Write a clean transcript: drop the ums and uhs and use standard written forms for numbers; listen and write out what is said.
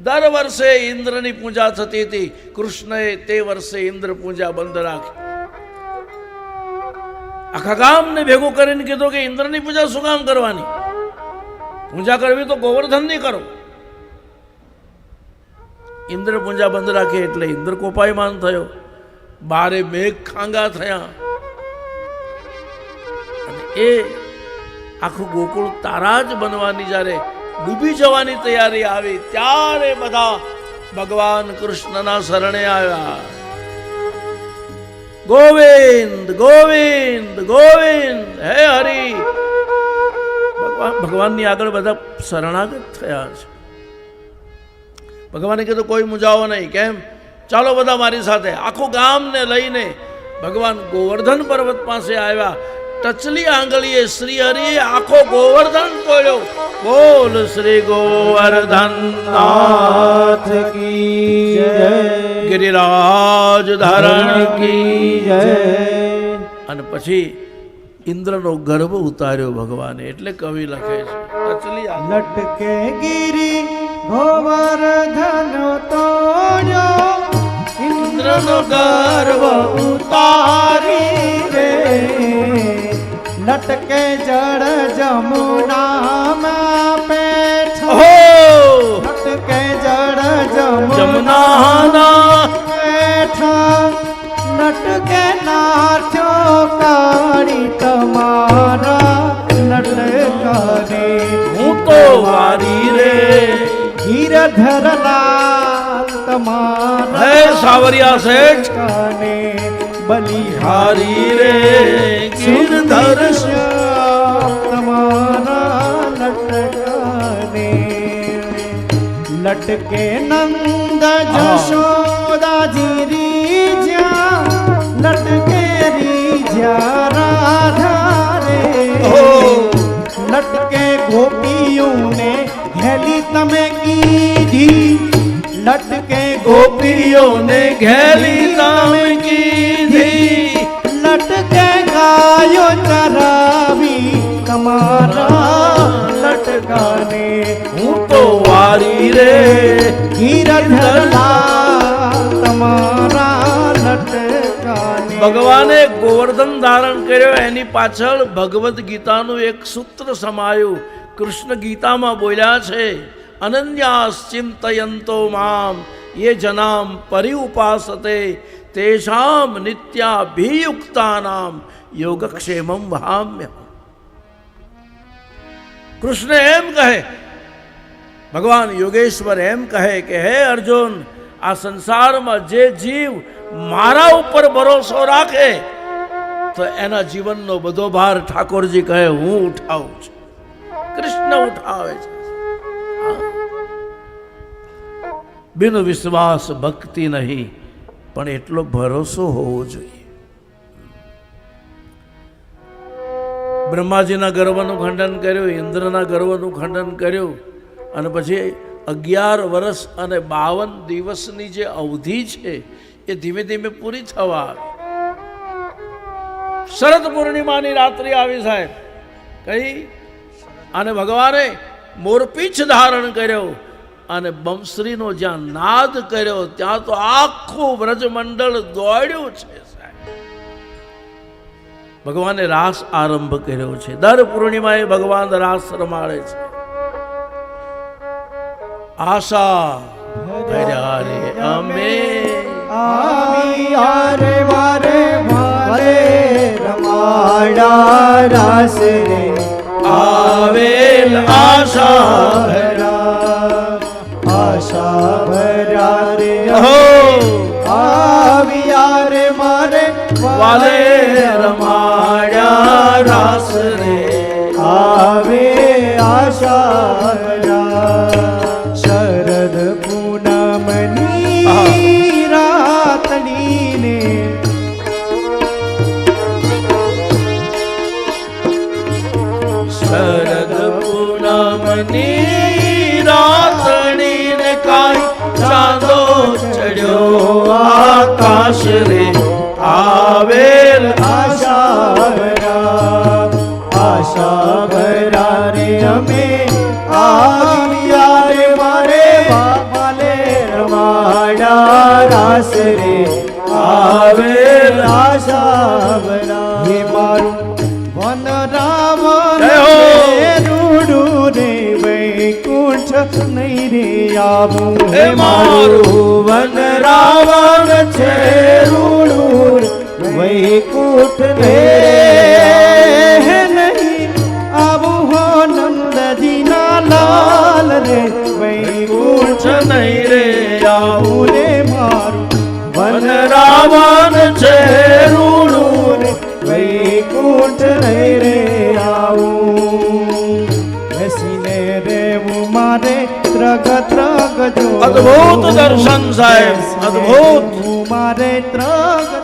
દર વર્ષે ઇન્દ્રની પૂજા થતી હતી. કૃષ્ણએ તે વર્ષે ઇન્દ્ર પૂજા બંધ રાખી. આખા ગામને ભેગું કરીને કીધું કે ઇન્દ્રની પૂજા શું કામ કરવાની? પૂજા કરવી તો ગોવર્ધનની કરો. ઇન્દ્ર પૂજા બંધ રાખી એટલે ઇન્દ્ર કોપાયમાન થયો. બારે મેઘ ખાંગા થયા અને એ આખું ગોકુળ તારા જ બનવાની જ્યારે ડૂબી જવાની તૈયારી આવી ત્યારે બધા ભગવાન કૃષ્ણના શરણે આવ્યા. ગોવિંદ ગોવિંદ ગોવિંદ, હે હરિ. ભગવાનની આગળ બધા શરણાગત થયા છે. ભગવાને કીધું કોઈ મૂંઝાવો નહીં. કેમ? ચાલો બધા મારી સાથે. આખું ગામને લઈને ભગવાન ગોવર્ધન પર્વત પાસે આવ્યા. ટચલી આંગળીએ શ્રી હરિએ આખો ગોવર્ધન તોડ્યો. બોલ શ્રી ગોવર્ધન નાથ કી જય, ગિરિરાજ ધારણ કી જય. અને પછી ઇન્દ્રનો ગર્ભ ઉતાર્યો ભગવાને. એટલે કવિ લખે છે ટચલી લટકે ગિરી ગોવર્ધન તોડ્યો, ઇન્દ્રનો ગર્વ ઉતારી રે. લટકે જળ જમુનામાં પેઠો, લટકે જળ જમુનાના પેઠો, લટકે નાથ્યો કાળી તમારા લટકાને. હું તો વારી રે ગિરધરલાલ તમારા, હે સાવરિયા શેઠ કાને બલિહારી રે ગિરધર તમારા લટકાને. લટકે નંદ જશોદાજી રીજ્યા, લટકે રીજ્યા રાધા રે. લટકે ગોપીઓને ઘેલી તમે કીધી, લટકે ગોપીઓને ઘેલી તમે કીધી. લટકે ગાયો ચરાવી તમારા લટકાને. હું તો વારી રે ગિરધરલાલ તમારા લટકાને. ભગવાને ગોવર્ધન ધારણ કર્યો. એની પાછળ ભગવદ્ ગીતાનું એક સૂત્ર સમાયું. કૃષ્ણ ગીતામાં બોલ્યા છે, અનન્યાસ ચિંતયંતો મામ યે જનામ પરિઉપાસતે તેષામ નિત્યાભિયુક્તાનામ યોગક્ષેમં વહામ્ય. કૃષ્ણ એમ કહે, ભગવાન યોગેશ્વર એમ કહે કે હે અર્જુન, આ સંસારમાં જે જીવ મારા ઉપર ભરોસો રાખે તો એના જીવનનો બધો ભાર ઠાકોરજી કહે હું ઉઠાવું છું. કૃષ્ણ ઉઠાવે છે. બિન વિશ્વાસ ભક્તિ નહીં, પણ એટલો ભરોસો હોવો જોઈએ. બ્રહ્માજીના ગર્વનું ખંડન કર્યું, ઇન્દ્રના ગર્વનું ખંડન કર્યું, અને પછી 11 વર્ષ અને 52 દિવસની જે અવધિ છે એ ધીમે ધીમે પૂરી થવા આવી. શરદ પૂર્ણિમાની રાત્રિ આવી સાહેબ. કઈ? અને ભગવાને મોરપીંછ ધારણ કર્યો અને બંસરીનો જ્યાં નાદ કર્યો ત્યાં તો આખું વ્રજમંડળ દોડ્યું છે સાહેબ. ભગવાને રાસ આરંભ કર્યો છે. દર પૂર્ણિમાએ ભગવાન રાસ રમાડે છે. આશા ભર્યા રે અમે આરે વારે વારે રમાડા રાસ રે. આવેલ આશા આશા ભર્યા રે હો આવ્યા રે મારે વાલે રમાડ્યા રાસ રે. આવે આશા શરદ પૂનમની રાતડીને શરદ પૂનમની રાતણીને કાંઈ ચાંદો ચડ્યો આકાશ રે. આવેલ આશા રે આવે આશા હે મારું વન રાવણ જય હો. રૂડું રે વૈકુંઠ નહીં રે આવું હે મારું વન રાવણ છે રૂડું રે વૈકુંઠ રે નહીં આવું હો નંદજીના લાલ રે વૈકુંઠ નહીં રે આવું રે મારું વન રાવણ છે રૂડું રે વૈકુંઠ નહીં રે આવું બેસીને રેવું મારે ત્રગ ત્રગ જો અદ્ભુત દર્શન સાહેબ, અદ્ભુત. મારે ત્રગ